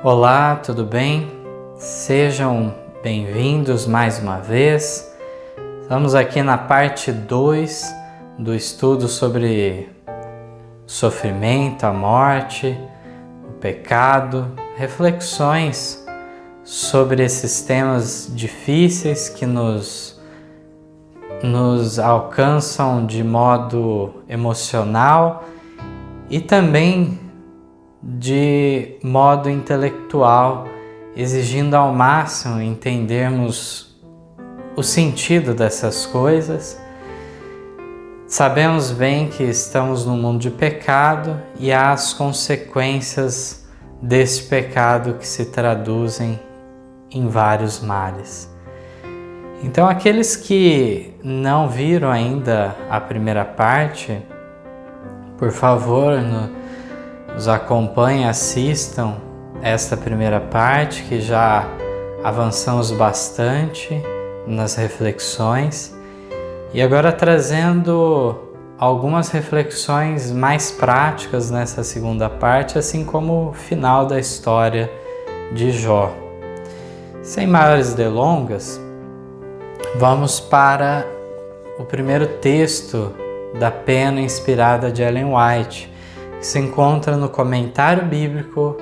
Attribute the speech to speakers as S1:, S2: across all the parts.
S1: Olá, tudo bem? Sejam bem-vindos mais uma vez. Estamos aqui na parte 2 do estudo sobre sofrimento, a morte, o pecado, reflexões sobre esses temas difíceis que nos alcançam de modo emocional e também de modo intelectual, exigindo ao máximo entendermos o sentido dessas coisas. Sabemos bem que estamos num mundo de pecado e há as consequências desse pecado que se traduzem em vários males. Então, aqueles que não viram ainda a primeira parte, por favor, nos acompanhem, assistam esta primeira parte, que já avançamos bastante nas reflexões. E agora trazendo algumas reflexões mais práticas nessa segunda parte, assim como o final da história de Jó. Sem maiores delongas, vamos para o primeiro texto da pena inspirada de Ellen White, que se encontra no Comentário Bíblico,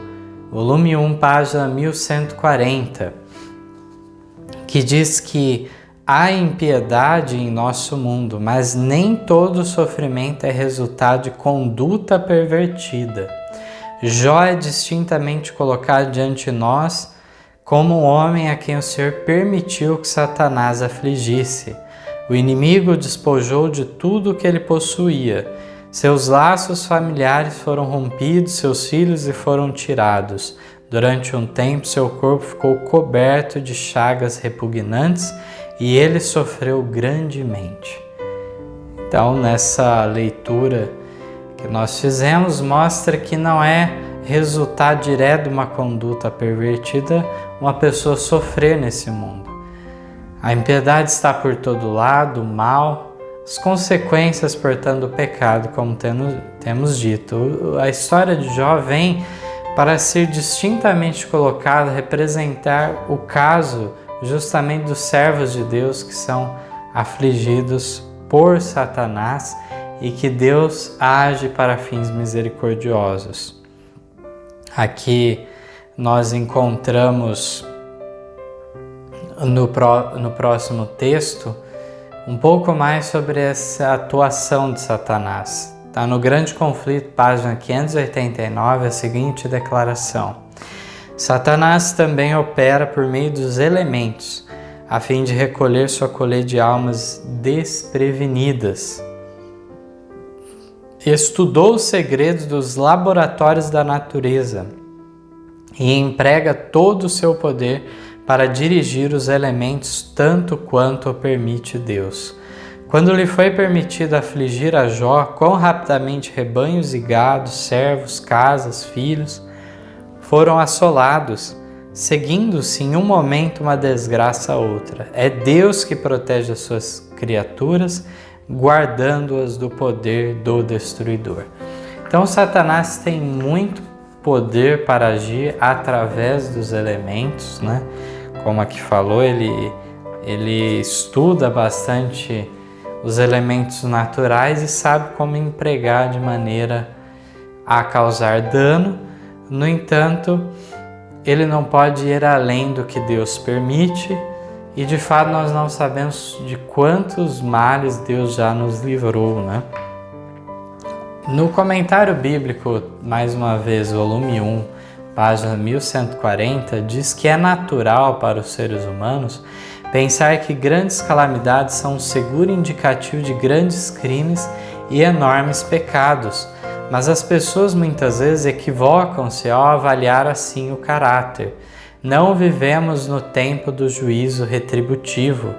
S1: volume 1, página 1140, que diz que há impiedade em nosso mundo, mas nem todo sofrimento é resultado de conduta pervertida. Jó é distintamente colocado diante de nós como um homem a quem o Senhor permitiu que Satanás afligisse. O inimigo o despojou de tudo o que ele possuía. Seus laços familiares foram rompidos, seus filhos lhe foram tirados. Durante um tempo, seu corpo ficou coberto de chagas repugnantes e ele sofreu grandemente. Então, nessa leitura que nós fizemos, mostra que não é resultado direto de uma conduta pervertida uma pessoa sofrer nesse mundo. A impiedade está por todo lado, o mal, as consequências, portanto, do pecado, como temos dito. A história de Jó vem para ser distintamente colocada, representar o caso justamente dos servos de Deus que são afligidos por Satanás e que Deus age para fins misericordiosos. Aqui nós encontramos no próximo texto um pouco mais sobre essa atuação de Satanás. Está no Grande Conflito, página 589, a seguinte declaração: Satanás também opera por meio dos elementos, a fim de recolher sua colheita de almas desprevenidas. Estudou os segredos dos laboratórios da natureza e emprega todo o seu poder para dirigir os elementos tanto quanto o permite Deus. Quando lhe foi permitido afligir a Jó, quão rapidamente rebanhos e gados, servos, casas, filhos foram assolados, seguindo-se em um momento uma desgraça a outra. É Deus que protege as suas criaturas, guardando-as do poder do destruidor. Então, Satanás tem muito poder para agir através dos elementos, né? Como aqui falou, ele estuda bastante os elementos naturais e sabe como empregar de maneira a causar dano. No entanto, ele não pode ir além do que Deus permite e, de fato, nós não sabemos de quantos males Deus já nos livrou, né? No Comentário Bíblico, mais uma vez, volume 1, página 1140, diz que é natural para os seres humanos pensar que grandes calamidades são um seguro indicativo de grandes crimes e enormes pecados, mas as pessoas muitas vezes equivocam-se ao avaliar assim o caráter. Não vivemos no tempo do juízo retributivo.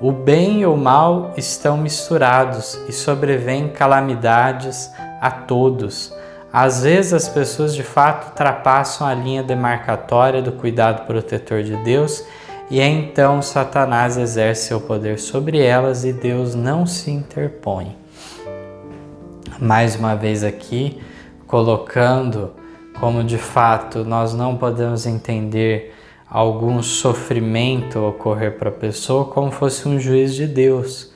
S1: O bem e o mal estão misturados e sobrevêm calamidades a todos. Às vezes as pessoas de fato ultrapassam a linha demarcatória do cuidado protetor de Deus e então Satanás exerce seu poder sobre elas e Deus não se interpõe. Mais uma vez aqui, colocando como de fato nós não podemos entender algum sofrimento ocorrer para a pessoa como fosse um juízo de Deus,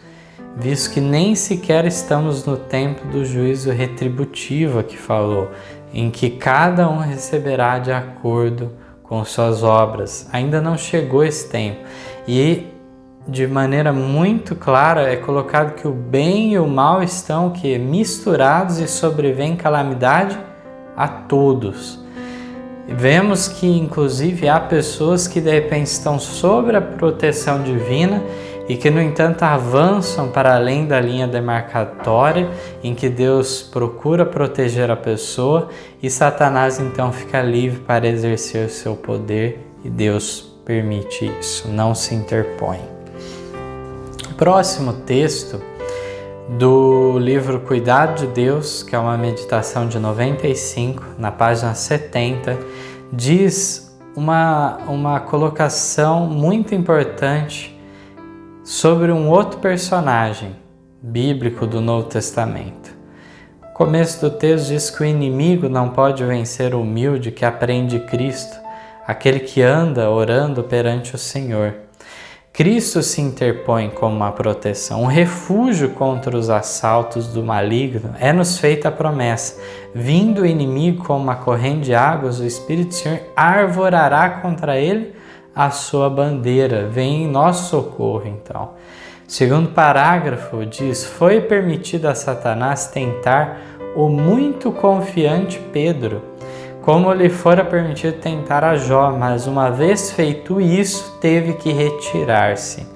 S1: visto que nem sequer estamos no tempo do juízo retributivo que falou, em que cada um receberá de acordo com suas obras. Ainda não chegou esse tempo. E de maneira muito clara é colocado que o bem e o mal estão misturados e sobrevém calamidade a todos. Vemos que inclusive há pessoas que de repente estão sob a proteção divina e que no entanto avançam para além da linha demarcatória em que Deus procura proteger a pessoa, e Satanás então fica livre para exercer o seu poder, e Deus permite isso, não se interpõe. O próximo texto do livro Cuidado de Deus, que é uma meditação de 95, na página 70, diz uma colocação muito importante sobre um outro personagem bíblico do Novo Testamento. O começo do texto diz que o inimigo não pode vencer o humilde que aprende Cristo, aquele que anda orando perante o Senhor. Cristo se interpõe como uma proteção, um refúgio contra os assaltos do maligno. É-nos feita a promessa: vindo o inimigo como uma corrente de águas, o Espírito do Senhor arvorará contra ele a sua bandeira. Vem em nosso socorro, então. Segundo parágrafo diz: foi permitido a Satanás tentar o muito confiante Pedro, como lhe fora permitido tentar a Jó, mas uma vez feito isso, teve que retirar-se.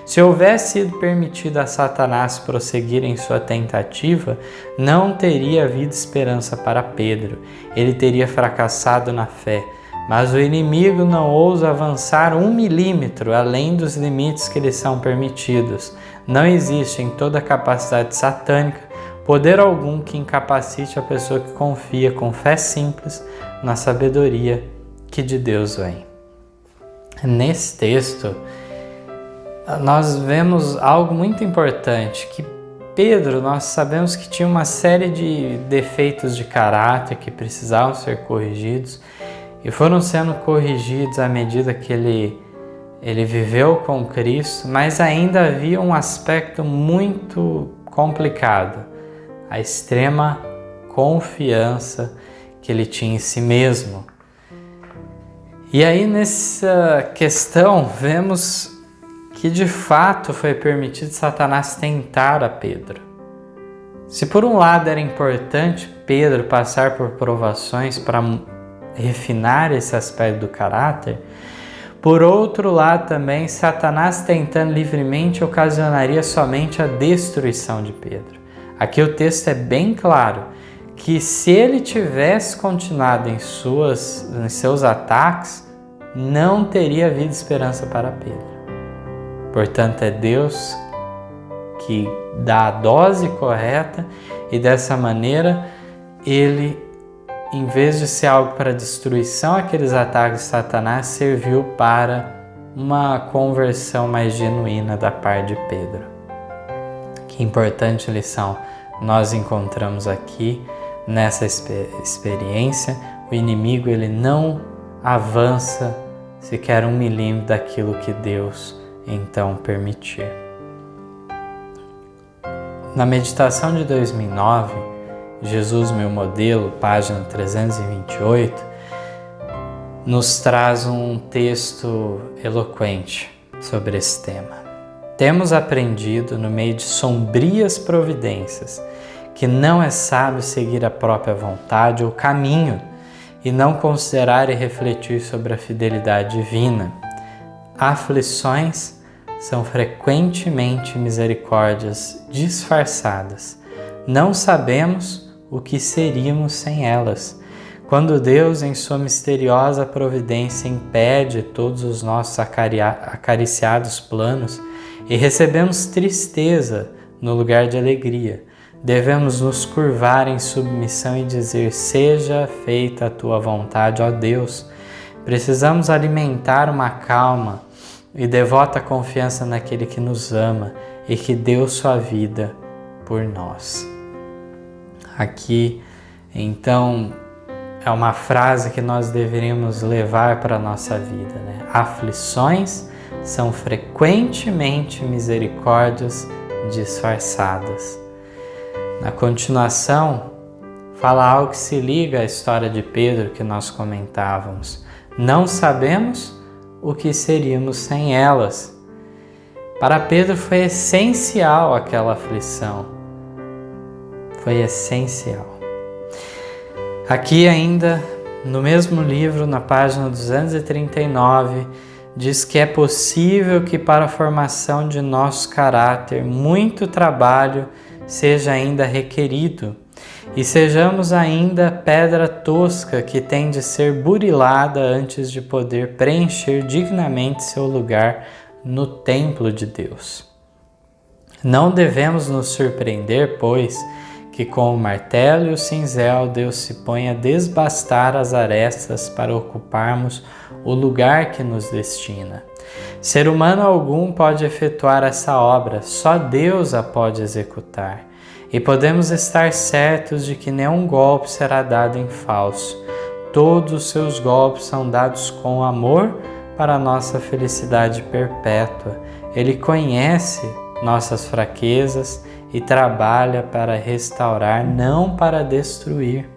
S1: Se houvesse sido permitido a Satanás prosseguir em sua tentativa, não teria havido esperança para Pedro. Ele teria fracassado na fé. Mas o inimigo não ousa avançar 1 milímetro além dos limites que lhe são permitidos. Não existe em toda a capacidade satânica poder algum que incapacite a pessoa que confia com fé simples na sabedoria que de Deus vem. Nesse texto, nós vemos algo muito importante, que Pedro, nós sabemos que tinha uma série de defeitos de caráter que precisavam ser corrigidos e foram sendo corrigidos à medida que ele viveu com Cristo, mas ainda havia um aspecto muito complicado: a extrema confiança que ele tinha em si mesmo. E aí nessa questão vemos que de fato foi permitido Satanás tentar a Pedro. Se por um lado era importante Pedro passar por provações para refinar esse aspecto do caráter, por outro lado também Satanás tentando livremente ocasionaria somente a destruição de Pedro. Aqui o texto é bem claro que se ele tivesse continuado em seus ataques, não teria havido esperança para Pedro. Portanto, é Deus que dá a dose correta e dessa maneira ele, em vez de ser algo para destruição, aqueles ataques de Satanás serviu para uma conversão mais genuína da parte de Pedro. Que importante lição nós encontramos aqui nessa experiência. O inimigo ele não avança sequer 1 milímetro daquilo que Deus então permitir. Na meditação de 2009, Jesus, meu modelo, página 328, nos traz um texto eloquente sobre esse tema. Temos aprendido, no meio de sombrias providências, que não é sábio seguir a própria vontade ou caminho e não considerar e refletir sobre a fidelidade divina. Aflições são frequentemente misericórdias disfarçadas. Não sabemos o que seríamos sem elas. Quando Deus, em sua misteriosa providência, impede todos os nossos acariciados planos e recebemos tristeza no lugar de alegria, devemos nos curvar em submissão e dizer: seja feita a tua vontade, ó Deus. Precisamos alimentar uma calma e devota confiança naquele que nos ama e que deu sua vida por nós. Aqui, então, é uma frase que nós deveríamos levar para a nossa vida, né? Aflições são frequentemente misericórdias disfarçadas. Na continuação, fala algo que se liga à história de Pedro que nós comentávamos. Não sabemos o que seríamos sem elas. Para Pedro foi essencial aquela aflição. Foi essencial. Aqui ainda, no mesmo livro, na página 239, diz que é possível que para a formação de nosso caráter muito trabalho seja ainda requerido e sejamos ainda pedra tosca que tem de ser burilada antes de poder preencher dignamente seu lugar no templo de Deus. Não devemos nos surpreender, pois, que com o martelo e o cinzel Deus se põe a desbastar as arestas para ocuparmos o lugar que nos destina. Ser humano algum pode efetuar essa obra, só Deus a pode executar. E podemos estar certos de que nenhum golpe será dado em falso. Todos os seus golpes são dados com amor para a nossa felicidade perpétua. Ele conhece nossas fraquezas e trabalha para restaurar, não para destruir.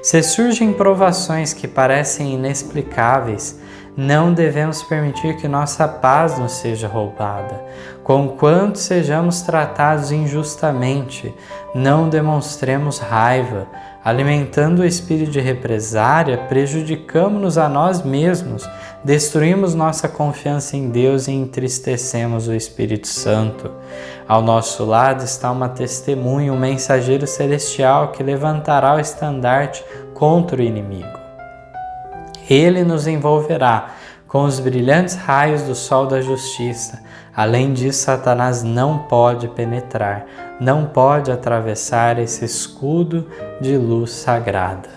S1: Se surgem provações que parecem inexplicáveis, não devemos permitir que nossa paz nos seja roubada. Conquanto sejamos tratados injustamente, não demonstremos raiva. Alimentando o espírito de represária, prejudicamos-nos a nós mesmos, destruímos nossa confiança em Deus e entristecemos o Espírito Santo. Ao nosso lado está uma testemunha, um mensageiro celestial que levantará o estandarte contra o inimigo. Ele nos envolverá com os brilhantes raios do sol da justiça. Além disso, Satanás não pode penetrar, não pode atravessar esse escudo de luz sagrada.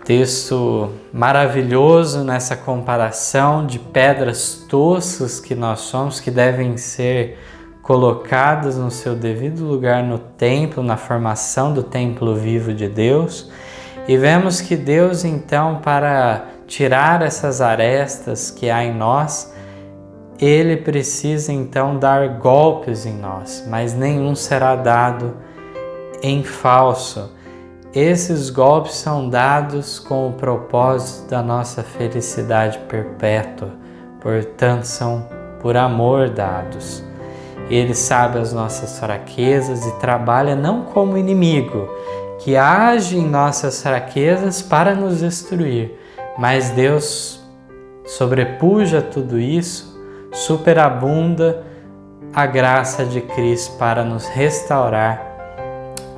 S1: Texto maravilhoso nessa comparação de pedras toscas que nós somos, que devem ser colocadas no seu devido lugar no templo, na formação do templo vivo de Deus. E vemos que Deus, então, para tirar essas arestas que há em nós, Ele precisa, então, dar golpes em nós, mas nenhum será dado em falso. Esses golpes são dados com o propósito da nossa felicidade perpétua, portanto, são por amor dados. Ele sabe as nossas fraquezas e trabalha não como inimigo, que age em nossas fraquezas para nos destruir, mas Deus sobrepuja tudo isso, superabunda a graça de Cristo para nos restaurar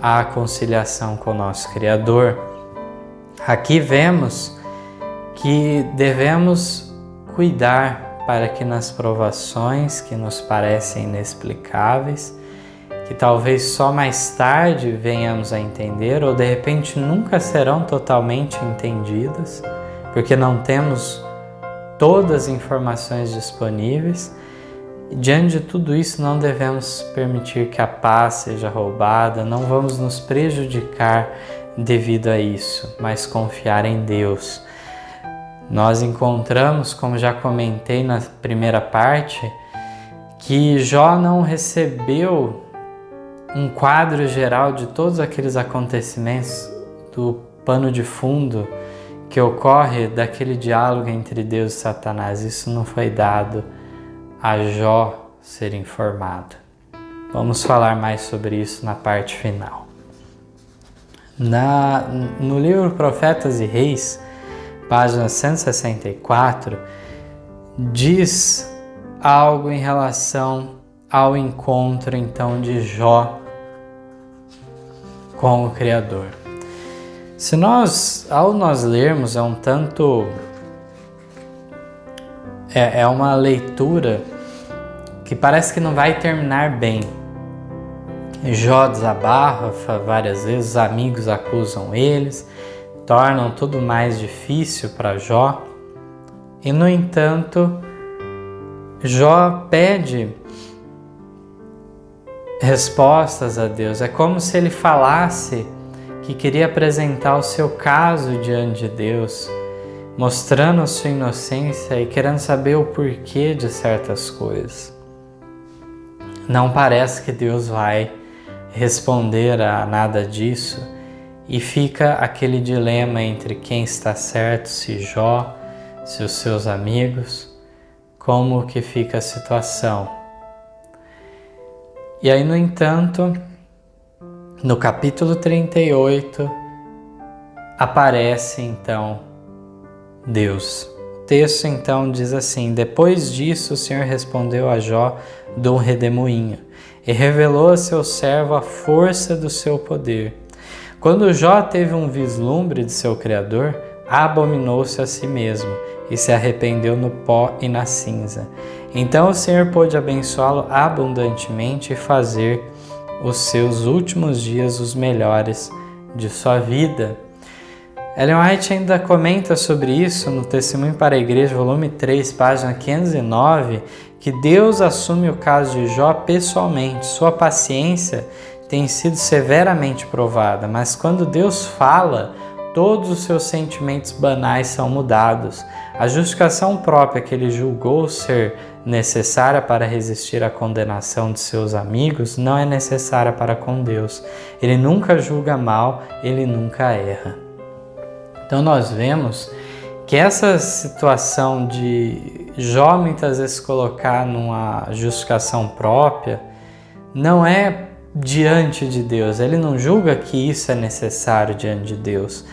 S1: a conciliação com o nosso Criador. Aqui vemos que devemos cuidar para que nas provações que nos parecem inexplicáveis, que talvez só mais tarde venhamos a entender, ou de repente nunca serão totalmente entendidas, porque não temos todas as informações disponíveis. E diante de tudo isso, não devemos permitir que a paz seja roubada, não vamos nos prejudicar devido a isso, mas confiar em Deus. Nós encontramos, como já comentei na primeira parte, que Jó não recebeu um quadro geral de todos aqueles acontecimentos do pano de fundo que ocorre daquele diálogo entre Deus e Satanás. Isso não foi dado a Jó ser informado. Vamos falar mais sobre isso na parte final. No livro Profetas e Reis, página 164, diz algo em relação ao encontro então de Jó com o Criador. Ao nós lermos, é um tanto... É uma leitura que parece que não vai terminar bem. Jó desabafa várias vezes, os amigos acusam eles, tornam tudo mais difícil para Jó. E, no entanto, Jó pede respostas a Deus. É como se ele falasse que queria apresentar o seu caso diante de Deus, mostrando a sua inocência e querendo saber o porquê de certas coisas. Não parece que Deus vai responder a nada disso e fica aquele dilema entre quem está certo, se Jó, se os seus amigos, como que fica a situação. E aí, no entanto, no capítulo 38, aparece então Deus. O texto então diz assim: depois disso o Senhor respondeu a Jó de um redemoinho e revelou a seu servo a força do seu poder. Quando Jó teve um vislumbre de seu Criador, abominou-se a si mesmo e se arrependeu no pó e na cinza. Então o Senhor pôde abençoá-lo abundantemente e fazer os seus últimos dias os melhores de sua vida. Ellen White ainda comenta sobre isso no Testemunho para a Igreja, volume 3, página 509, que Deus assume o caso de Jó pessoalmente. Sua paciência tem sido severamente provada, mas quando Deus fala, todos os seus sentimentos banais são mudados. A justificação própria que ele julgou ser necessária para resistir à condenação de seus amigos não é necessária para com Deus. Ele nunca julga mal, ele nunca erra. Então nós vemos que essa situação de Jó muitas vezes colocar numa justificação própria não é diante de Deus. Ele não julga que isso é necessário diante de Deus,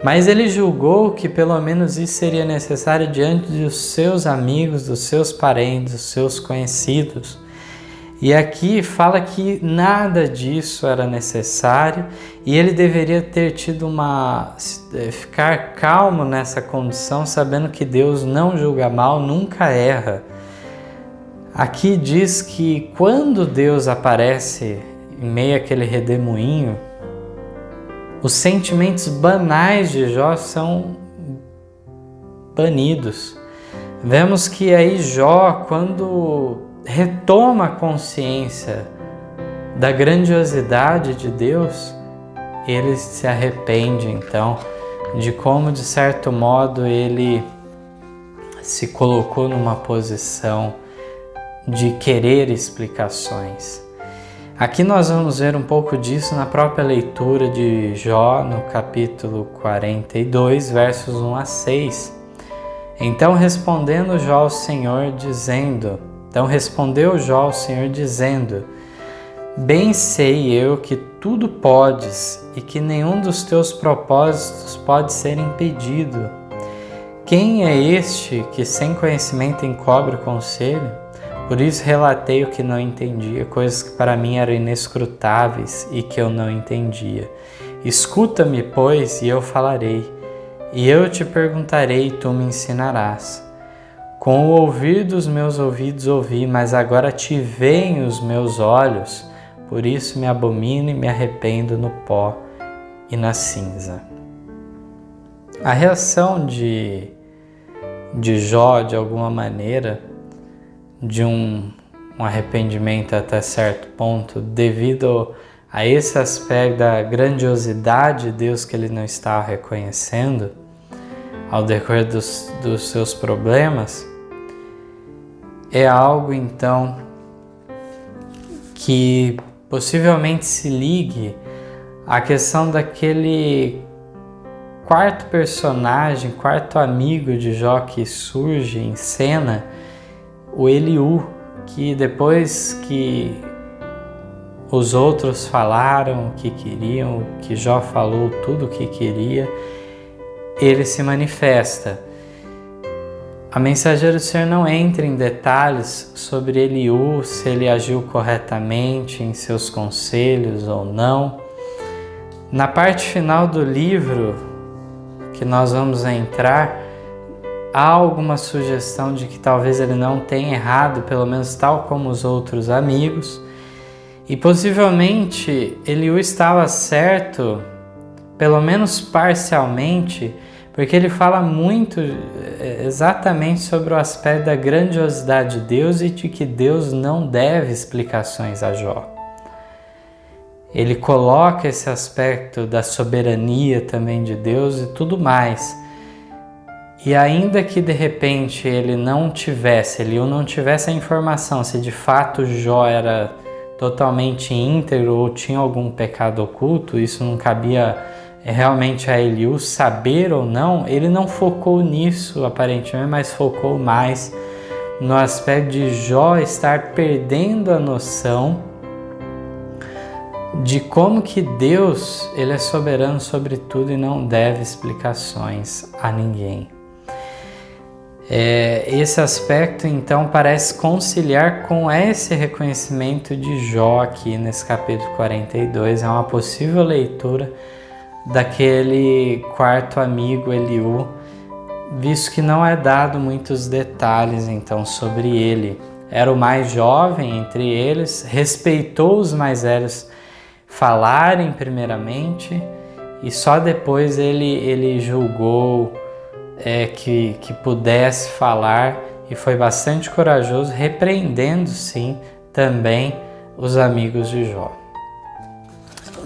S1: mas ele julgou que pelo menos isso seria necessário diante dos seus amigos, dos seus parentes, dos seus conhecidos. E aqui fala que nada disso era necessário e ele deveria ter tido ficar calmo nessa condição, sabendo que Deus não julga mal, nunca erra. Aqui diz que quando Deus aparece em meio àquele redemoinho, os sentimentos banais de Jó são banidos. Vemos que aí Jó, quando retoma a consciência da grandiosidade de Deus, ele se arrepende então de como, de certo modo, ele se colocou numa posição de querer explicações. Aqui nós vamos ver um pouco disso na própria leitura de Jó, no capítulo 42, versos 1 a 6. Então respondeu Jó ao Senhor, dizendo: bem sei eu que tudo podes e que nenhum dos teus propósitos pode ser impedido. Quem é este que sem conhecimento encobre o conselho? Por isso relatei o que não entendia, coisas que para mim eram inescrutáveis e que eu não entendia. Escuta-me, pois, e eu falarei, e eu te perguntarei e tu me ensinarás. Com o ouvir dos meus ouvidos ouvi, mas agora te veem os meus olhos, por isso me abomino e me arrependo no pó e na cinza. A reação de Jó, de alguma maneira, de um arrependimento até certo ponto, devido a esse aspecto da grandiosidade de Deus que ele não estava reconhecendo ao decorrer dos seus problemas, é algo então que possivelmente se ligue à questão daquele quarto personagem, quarto amigo de Jó que surge em cena, o Eliú, que depois que os outros falaram o que queriam, que Jó falou tudo o que queria, ele se manifesta. A mensageira do Senhor não entra em detalhes sobre Eliú, se ele agiu corretamente em seus conselhos ou não. Na parte final do livro que nós vamos entrar, há alguma sugestão de que talvez ele não tenha errado, pelo menos tal como os outros amigos, e possivelmente Eliú estava certo, pelo menos parcialmente, porque ele fala muito exatamente sobre o aspecto da grandiosidade de Deus e de que Deus não deve explicações a Jó. ele coloca esse aspecto da soberania também de Deus e tudo mais. E ainda que de repente ele não tivesse a informação se de fato Jó era totalmente íntegro ou tinha algum pecado oculto, isso não cabia realmente a Eliú saber ou não, ele não focou nisso aparentemente, mas focou mais no aspecto de Jó estar perdendo a noção de como que Deus ele é soberano sobre tudo e não deve explicações a ninguém. Esse aspecto então parece conciliar com esse reconhecimento de Jó aqui nesse capítulo 42, é uma possível leitura daquele quarto amigo Eliú, visto que não é dado muitos detalhes então sobre ele. Era o mais jovem entre eles, respeitou os mais velhos falarem primeiramente e só depois ele julgou que pudesse falar e foi bastante corajoso, repreendendo sim também os amigos de Jó.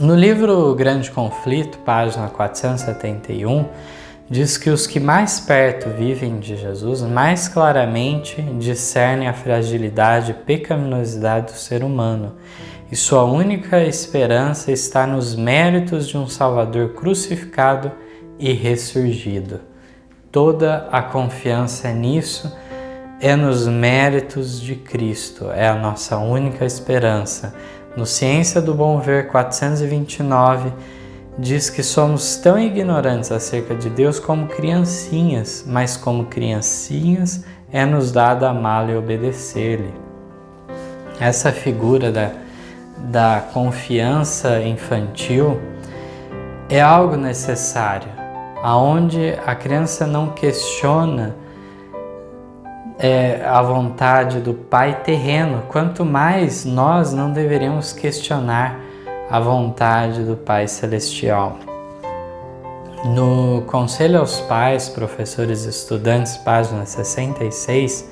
S1: No livro Grande Conflito, página 471, diz que os que mais perto vivem de Jesus mais claramente discernem a fragilidade e pecaminosidade do ser humano, e sua única esperança está nos méritos de um Salvador crucificado e ressurgido. Toda a confiança nisso é nos méritos de Cristo, é a nossa única esperança. No Ciência do Bom Ver 429, diz que somos tão ignorantes acerca de Deus como criancinhas, mas como criancinhas é-nos dado amá-lo e obedecer-lhe. Essa figura da confiança infantil é algo necessário, aonde a criança não questiona a vontade do Pai terreno, quanto mais nós não deveríamos questionar a vontade do Pai Celestial. No Conselho aos Pais, Professores e Estudantes, página 66,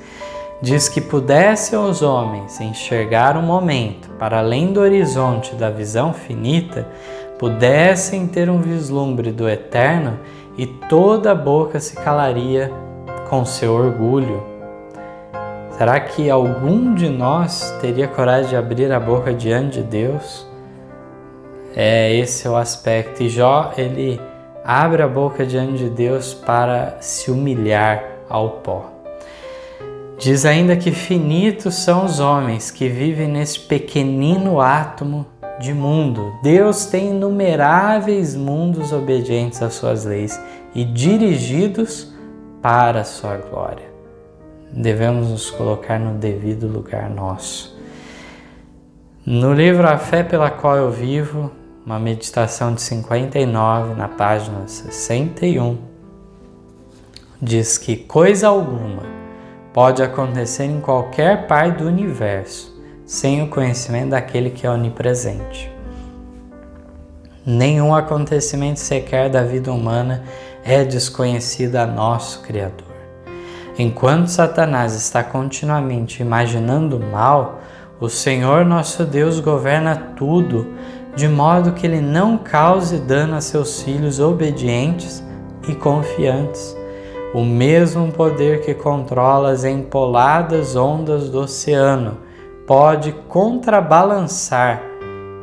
S1: diz que pudessem os homens enxergar um momento para além do horizonte da visão finita, pudessem ter um vislumbre do eterno e toda a boca se calaria com seu orgulho. Será que algum de nós teria coragem de abrir a boca diante de Deus? Esse é o aspecto. E Jó, ele abre a boca diante de Deus para se humilhar ao pó. Diz ainda que finitos são os homens que vivem nesse pequenino átomo de mundo. Deus tem inumeráveis mundos obedientes às suas leis e dirigidos para a sua glória. Devemos nos colocar no devido lugar nosso. No livro A Fé pela Qual Eu Vivo, uma meditação de 59, na página 61, diz que coisa alguma pode acontecer em qualquer parte do universo sem o conhecimento daquele que é onipresente. Nenhum acontecimento sequer da vida humana é desconhecido a nosso Criador. Enquanto Satanás está continuamente imaginando o mal, o Senhor nosso Deus governa tudo, de modo que ele não cause dano a seus filhos obedientes e confiantes. O mesmo poder que controla as empoladas ondas do oceano pode contrabalançar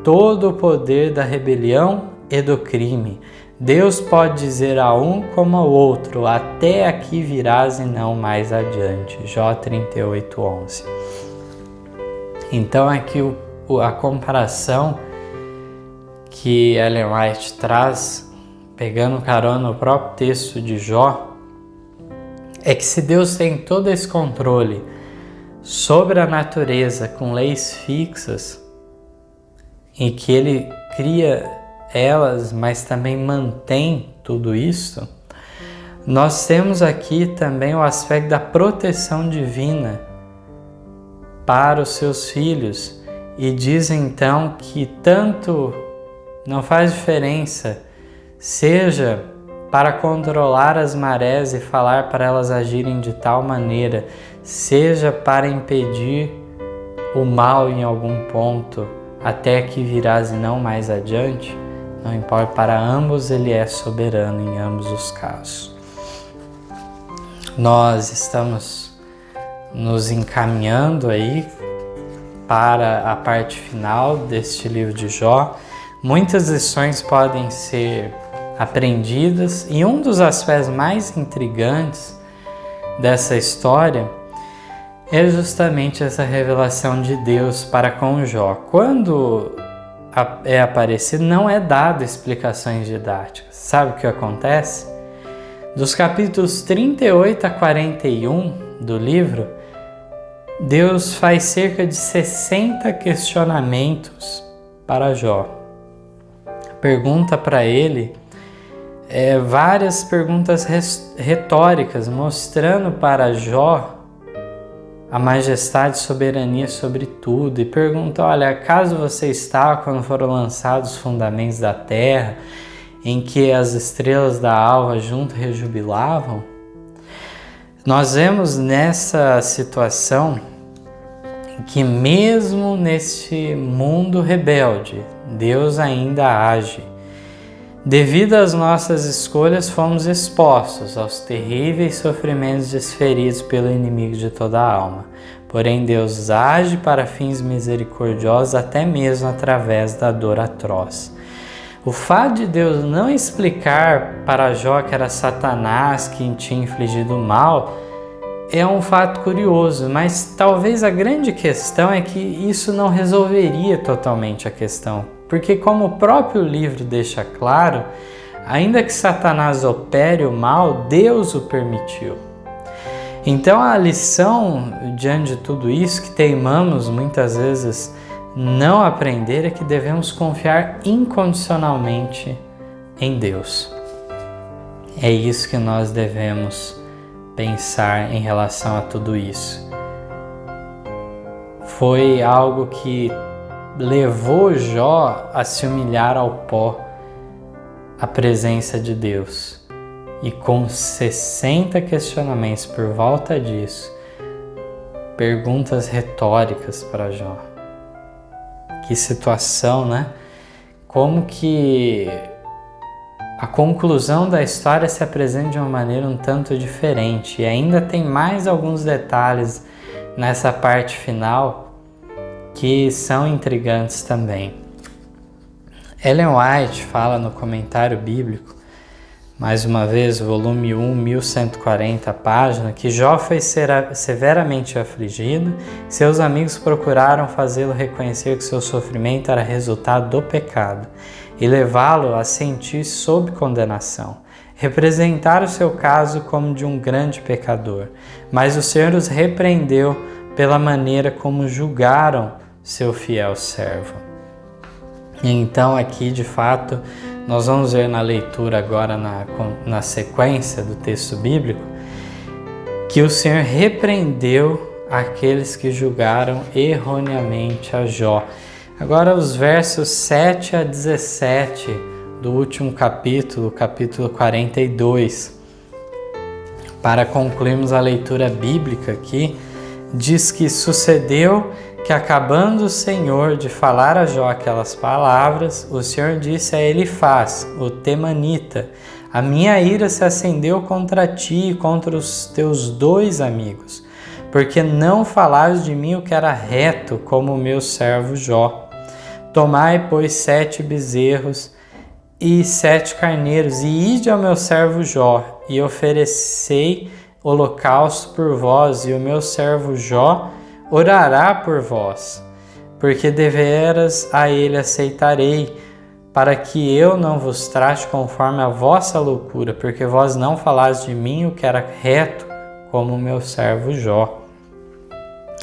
S1: todo o poder da rebelião e do crime. Deus pode dizer a um como ao outro, até aqui virás e não mais adiante. Jó 38:11. Então aqui a comparação que Ellen White traz, pegando carona no próprio texto de Jó, é que se Deus tem todo esse controle sobre a natureza com leis fixas, em que Ele cria elas, mas também mantém tudo isso, nós temos aqui também o aspecto da proteção divina para os seus filhos, e diz então que tanto não faz diferença, seja para controlar as marés e falar para elas agirem de tal maneira, seja para impedir o mal em algum ponto até que virás e não mais adiante, não importa, para ambos Ele é soberano em ambos os casos. Nós estamos nos encaminhando aí para a parte final deste livro de Jó. Muitas lições podem ser aprendidas e um dos aspectos mais intrigantes dessa história é justamente essa revelação de Deus para com Jó. Quando é aparecido, não é dado explicações didáticas. Sabe o que acontece? Dos capítulos 38 a 41 do livro, Deus faz cerca de 60 questionamentos para Jó. Pergunta para ele várias perguntas retóricas, mostrando para Jó a majestade e soberania sobre tudo. E pergunta, olha, acaso você estava quando foram lançados os fundamentos da terra, em que as estrelas da alva junto rejubilavam? Nós vemos nessa situação que mesmo neste mundo rebelde, Deus ainda age. Devido às nossas escolhas, fomos expostos aos terríveis sofrimentos desferidos pelo inimigo de toda a alma. Porém, Deus age para fins misericordiosos até mesmo através da dor atroz. O fato de Deus não explicar para Jó que era Satanás quem tinha infligido o mal é um fato curioso, mas talvez a grande questão é que isso não resolveria totalmente a questão, porque como o próprio livro deixa claro, ainda que Satanás opere o mal, Deus o permitiu. Então a lição diante de tudo isso que teimamos muitas vezes não aprender é que devemos confiar incondicionalmente em Deus. É isso que nós devemos pensar em relação a tudo isso. Foi algo que levou Jó a se humilhar ao pó, à presença de Deus. E com 60 questionamentos por volta disso, perguntas retóricas para Jó. Que situação, né? Como que a conclusão da história se apresenta de uma maneira um tanto diferente. E ainda tem mais alguns detalhes nessa parte final que são intrigantes também. Ellen White fala no Comentário Bíblico, mais uma vez, volume 1, 1140 página, que Jó foi severamente afligido, seus amigos procuraram fazê-lo reconhecer que seu sofrimento era resultado do pecado e levá-lo a sentir sob condenação. Representaram seu caso como de um grande pecador, mas o Senhor os repreendeu pela maneira como julgaram seu fiel servo. E então aqui, de fato, nós vamos ver na leitura agora, na sequência do texto bíblico, que o Senhor repreendeu aqueles que julgaram erroneamente a Jó. Agora os versos 7 a 17 do último capítulo 42, para concluirmos a leitura bíblica aqui, diz que sucedeu que, acabando o Senhor de falar a Jó aquelas palavras, o Senhor disse a Elifaz, o temanita: a minha ira se acendeu contra ti e contra os teus 2 amigos, porque não falaste de mim o que era reto, como o meu servo Jó. Tomai, pois, 7 bezerros e 7 carneiros, e ide ao meu servo Jó, e oferecei holocausto por vós, e o meu servo Jó orará por vós, porque deveras a ele aceitarei, para que eu não vos trate conforme a vossa loucura, porque vós não falaste de mim o que era reto, como o meu servo Jó.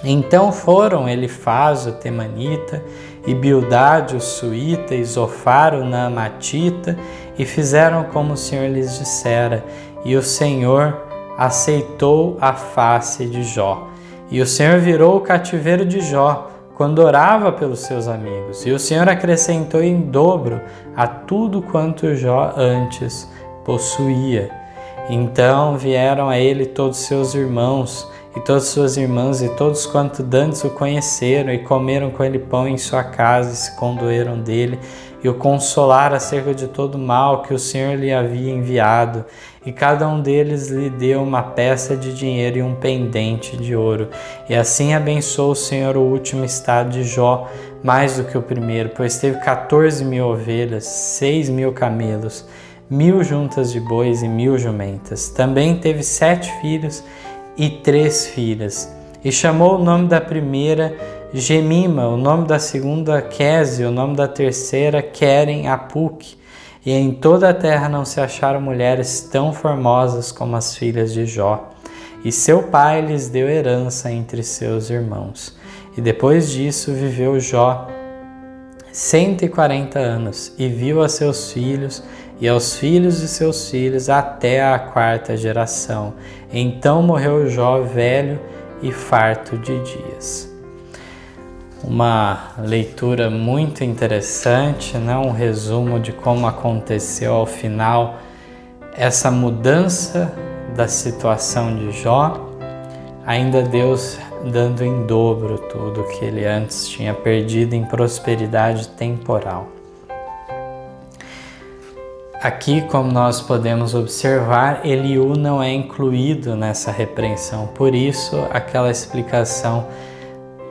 S1: Então foram Elifaz, o temanita, e Bildade, o suíta, e Zofar, o naamatita, e fizeram como o Senhor lhes dissera, e o Senhor aceitou a face de Jó. E o Senhor virou o cativeiro de Jó, quando orava pelos seus amigos, e o Senhor acrescentou em dobro a tudo quanto Jó antes possuía. Então vieram a ele todos seus irmãos, e todas suas irmãs e todos quanto dantes o conheceram e comeram com ele pão em sua casa e se condoeram dele e o consolaram acerca de todo o mal que o Senhor lhe havia enviado. E cada um deles lhe deu uma peça de dinheiro e um pendente de ouro. E assim abençoou o Senhor o último estado de Jó, mais do que o primeiro, pois teve 14.000 ovelhas, 6.000 camelos, 1.000 juntas de bois e 1.000 jumentas. Também teve 7 filhos e 3 filhas. E chamou o nome da primeira Gemima, o nome da segunda Quese, o nome da terceira Queren Apuc. E em toda a terra não se acharam mulheres tão formosas como as filhas de Jó. E seu pai lhes deu herança entre seus irmãos. E depois disso viveu Jó 140 anos e viu a seus filhos e aos filhos de seus filhos até a 4ª geração. Então morreu Jó velho e farto de dias. Uma leitura muito interessante, né? Um resumo de como aconteceu ao final essa mudança da situação de Jó, ainda Deus dando em dobro tudo que ele antes tinha perdido em prosperidade temporal. Aqui, como nós podemos observar, Eliú não é incluído nessa repreensão, por isso aquela explicação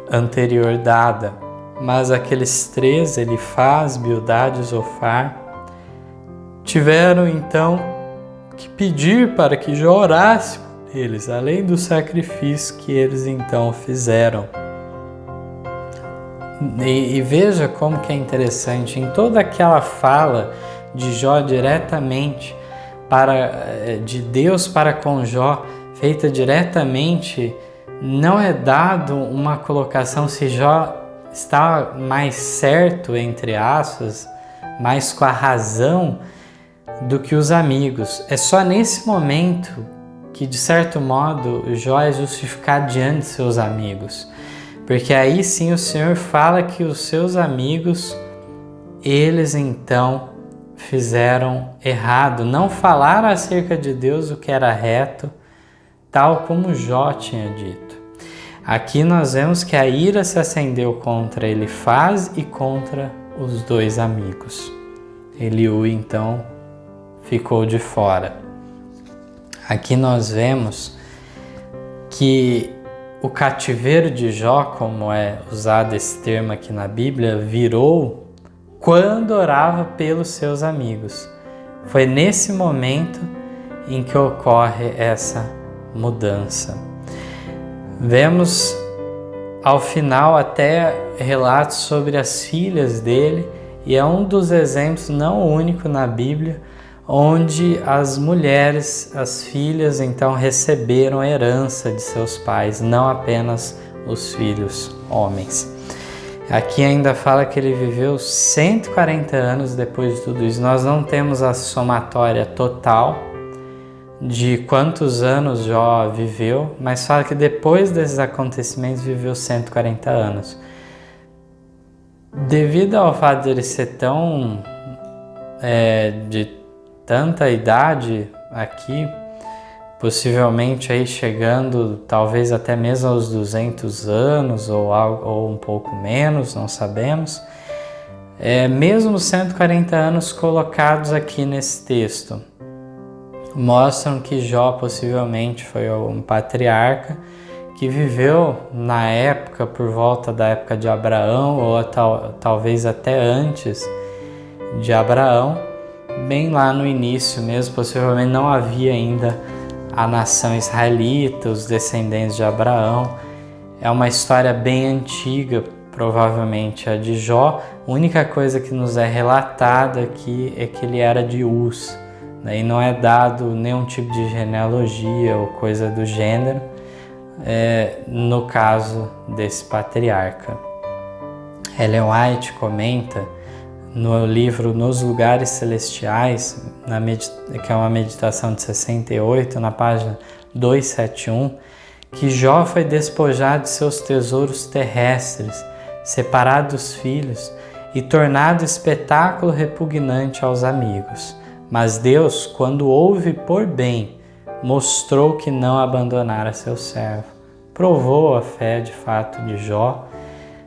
S1: anterior dada. Mas aqueles 3, Elifaz, Bildade e Zofar, tiveram então que pedir para que Jó orasse por eles, além do sacrifício que eles então fizeram. E veja como que é interessante, em toda aquela fala de Jó diretamente de Deus para com Jó, feita diretamente, não é dado uma colocação se Jó está mais certo, entre aspas, mais com a razão do que os amigos. É só nesse momento que, de certo modo, Jó é justificado diante de seus amigos. Porque aí sim o Senhor fala que os seus amigos, eles então fizeram errado, não falaram acerca de Deus o que era reto, tal como Jó tinha dito. Aqui nós vemos que a ira se acendeu contra Elifaz e contra os 2 amigos. Eliú então ficou de fora. Aqui nós vemos que o cativeiro de Jó, como é usado esse termo aqui na Bíblia, virou quando orava pelos seus amigos. Foi nesse momento em que ocorre essa mudança. Vemos ao final até relatos sobre as filhas dele, e é um dos exemplos, não o único na Bíblia, onde as mulheres, as filhas, então receberam a herança de seus pais, não apenas os filhos homens. Aqui ainda fala que ele viveu 140 anos depois de tudo isso. Nós não temos a somatória total de quantos anos Jó viveu, mas fala que depois desses acontecimentos viveu 140 anos. Devido ao fato de ele ser tão de tanta idade aqui, possivelmente aí chegando talvez até mesmo aos 200 anos ou um pouco menos, não sabemos. Mesmo 140 anos colocados aqui nesse texto mostram que Jó possivelmente foi um patriarca que viveu na época, por volta da época de Abraão, ou talvez até antes de Abraão, bem lá no início mesmo. Possivelmente não havia ainda a nação israelita, os descendentes de Abraão. É uma história bem antiga, provavelmente a de Jó. A única coisa que nos é relatada aqui é que ele era de Uz, e não é dado nenhum tipo de genealogia ou coisa do gênero, no caso desse patriarca. Ellen White comenta no livro Nos Lugares Celestiais, que é uma meditação de 68, na página 271, que Jó foi despojado de seus tesouros terrestres, separado dos filhos e tornado espetáculo repugnante aos amigos. Mas Deus, quando houve por bem, mostrou que não abandonara seu servo. provou a fé de fato de Jó,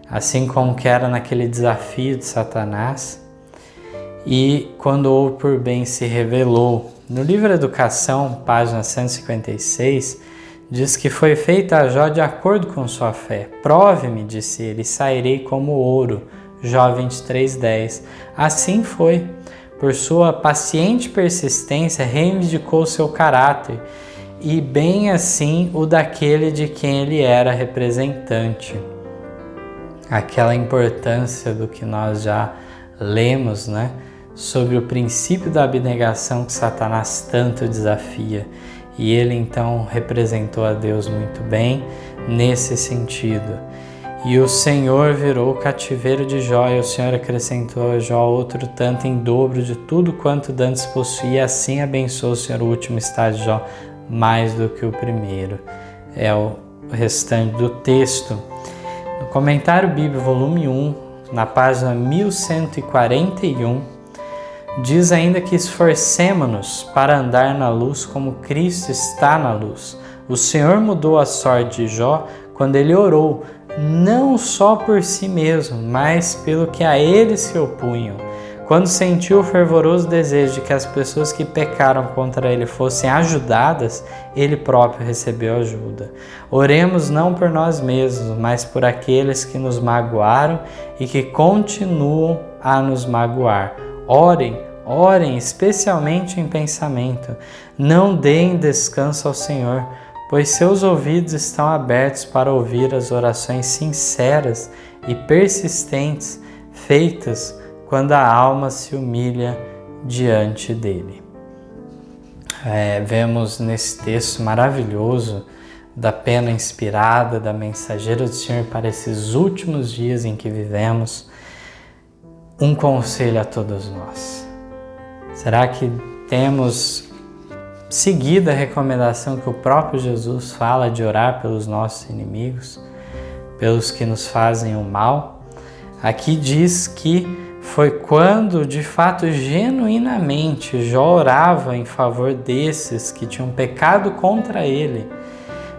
S1: assim como que era naquele desafio de Satanás, e quando houve por bem se revelou. No livro Educação, página 156, diz que foi feita a Jó de acordo com sua fé. Prove-me, disse ele, e sairei como ouro. Jó 23:10. Assim foi. Por sua paciente persistência, reivindicou seu caráter, e bem assim o daquele de quem ele era representante. Aquela importância do que nós já lemos, né? Sobre o princípio da abnegação que Satanás tanto desafia. E ele então representou a Deus muito bem nesse sentido. E o Senhor virou o cativeiro de Jó, e o Senhor acrescentou a Jó outro tanto em dobro de tudo quanto dantes possuía, assim abençoou o Senhor o último estado de Jó mais do que o primeiro. É o restante do texto. No Comentário Bíblico, volume 1, na página 1141, diz ainda que esforcemo-nos para andar na luz como Cristo está na luz. O Senhor mudou a sorte de Jó quando ele orou, não só por si mesmo, mas pelo que a ele se opunham. Quando sentiu o fervoroso desejo de que as pessoas que pecaram contra ele fossem ajudadas, ele próprio recebeu ajuda. Oremos não por nós mesmos, mas por aqueles que nos magoaram e que continuam a nos magoar. Orem, especialmente em pensamento. Não deem descanso ao Senhor, pois seus ouvidos estão abertos para ouvir as orações sinceras e persistentes feitas quando a alma se humilha diante dele. Vemos nesse texto maravilhoso da pena inspirada da mensageira do Senhor para esses últimos dias em que vivemos, um conselho a todos nós. Será que temos seguido a recomendação que o próprio Jesus fala de orar pelos nossos inimigos, pelos que nos fazem o mal? Aqui diz que foi quando, de fato, genuinamente, Jó orava em favor desses que tinham pecado contra ele,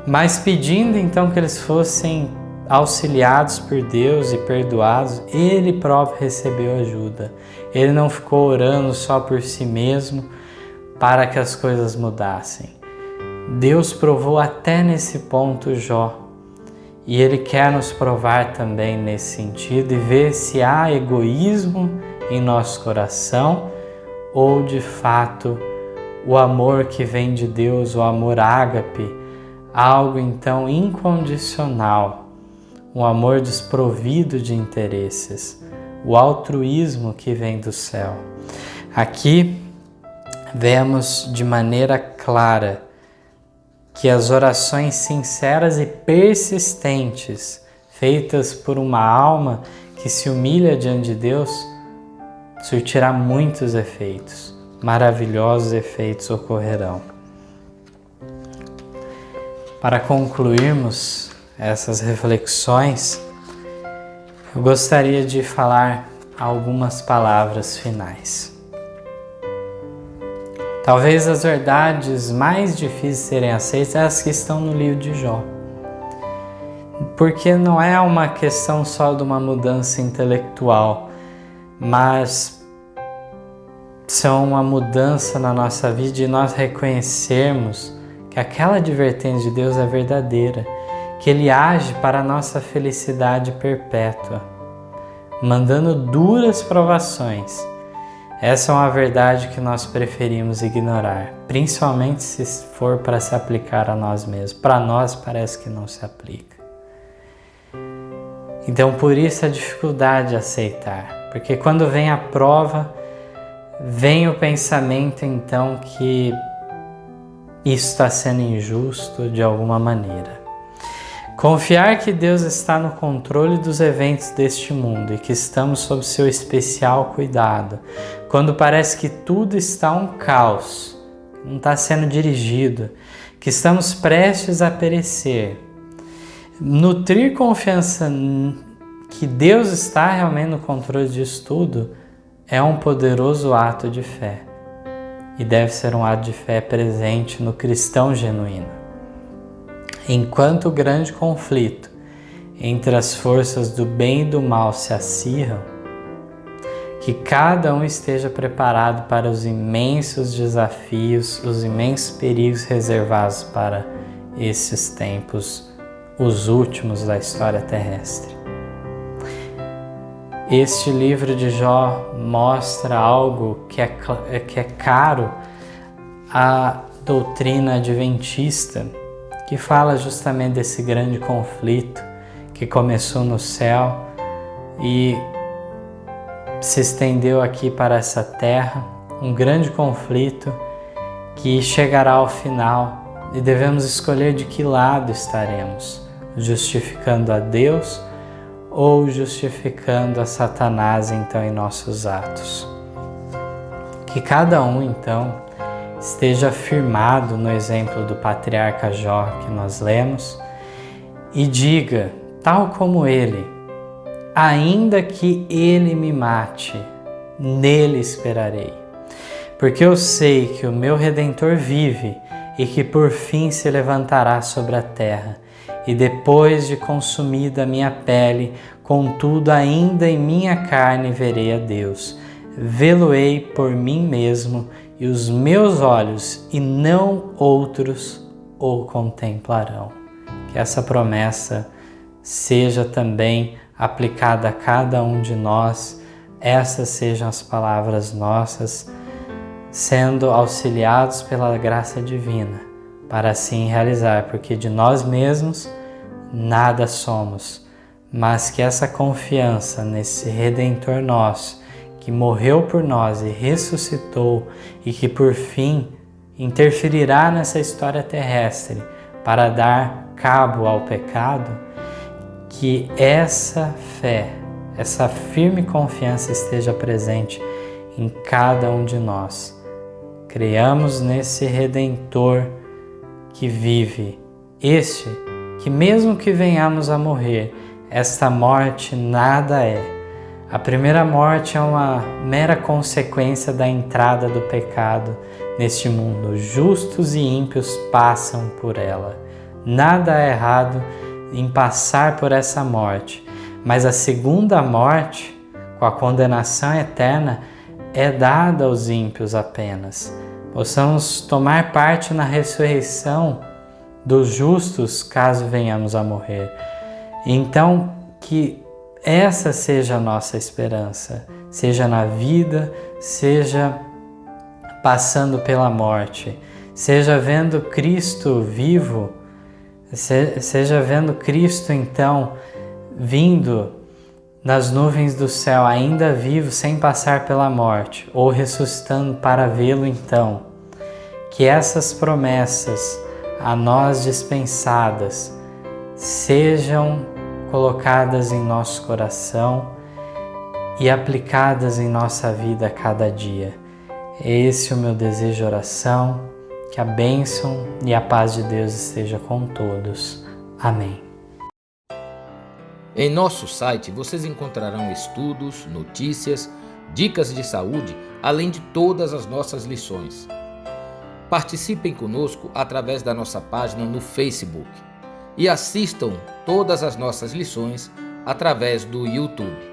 S1: mas pedindo então que eles fossem auxiliados por Deus e perdoados, ele próprio recebeu ajuda. Ele não ficou orando só por si mesmo para que as coisas mudassem. Deus provou até nesse ponto Jó. E Ele quer nos provar também nesse sentido e ver se há egoísmo em nosso coração ou, de fato, o amor que vem de Deus, o amor ágape, algo então incondicional, um amor desprovido de interesses, o altruísmo que vem do céu. Aqui vemos de maneira clara que as orações sinceras e persistentes, feitas por uma alma que se humilha diante de Deus, surtirá muitos efeitos, maravilhosos efeitos ocorrerão. Para concluirmos essas reflexões, eu gostaria de falar algumas palavras finais. Talvez as verdades mais difíceis de serem aceitas são as que estão no livro de Jó. Porque não é uma questão só de uma mudança intelectual, mas são uma mudança na nossa vida de nós reconhecermos que aquela advertência de Deus é verdadeira, que Ele age para a nossa felicidade perpétua, mandando duras provações. Essa é uma verdade que nós preferimos ignorar, principalmente se for para se aplicar a nós mesmos. Para nós parece que não se aplica. Então, por isso a dificuldade de aceitar, porque quando vem a prova, vem o pensamento então que isso está sendo injusto de alguma maneira. Confiar que Deus está no controle dos eventos deste mundo e que estamos sob seu especial cuidado, quando parece que tudo está um caos, não está sendo dirigido, que estamos prestes a perecer. Nutrir confiança que Deus está realmente no controle disso tudo é um poderoso ato de fé e deve ser um ato de fé presente no cristão genuíno. enquanto o grande conflito entre as forças do bem e do mal se acirram, que cada um esteja preparado para os imensos desafios, os imensos perigos reservados para esses tempos, os últimos da história terrestre. Este livro de Jó mostra algo que é caro à doutrina adventista, que fala justamente desse grande conflito que começou no céu e se estendeu aqui para essa terra, um grande conflito que chegará ao final e devemos escolher de que lado estaremos, justificando a Deus ou justificando a Satanás então em nossos atos. Que cada um então esteja firmado no exemplo do patriarca Jó que nós lemos e diga, tal como ele: ainda que ele me mate, nele esperarei, porque eu sei que o meu Redentor vive e que por fim se levantará sobre a terra, e depois de consumida a minha pele, contudo ainda em minha carne verei a Deus. Vê-lo-ei por mim mesmo, e os meus olhos, e não outros, o contemplarão. Que essa promessa seja também aplicada a cada um de nós, essas sejam as palavras nossas, sendo auxiliados pela graça divina, para assim realizar, porque de nós mesmos nada somos, mas que essa confiança nesse Redentor nosso, que morreu por nós e ressuscitou e que por fim interferirá nessa história terrestre para dar cabo ao pecado, que essa fé, essa firme confiança esteja presente em cada um de nós. Creamos nesse Redentor que vive, este que mesmo que venhamos a morrer, esta morte nada é. A primeira morte é uma mera consequência da entrada do pecado neste mundo. Justos e ímpios passam por ela. Nada é errado em passar por essa morte, mas a segunda morte, com a condenação eterna, é dada aos ímpios apenas. Possamos tomar parte na ressurreição dos justos caso venhamos a morrer. Então, que essa seja a nossa esperança, seja na vida, seja passando pela morte, seja vendo Cristo vivo, seja vendo Cristo então vindo nas nuvens do céu, ainda vivo sem passar pela morte, ou ressuscitando para vê-lo então. Que essas promessas a nós dispensadas sejam colocadas em nosso coração e aplicadas em nossa vida a cada dia. Esse é o meu desejo de oração. Que a bênção e a paz de Deus esteja com todos. Amém.
S2: Em nosso site vocês encontrarão estudos, notícias, dicas de saúde, além de todas as nossas lições. Participem conosco através da nossa página no Facebook e assistam todas as nossas lições através do YouTube.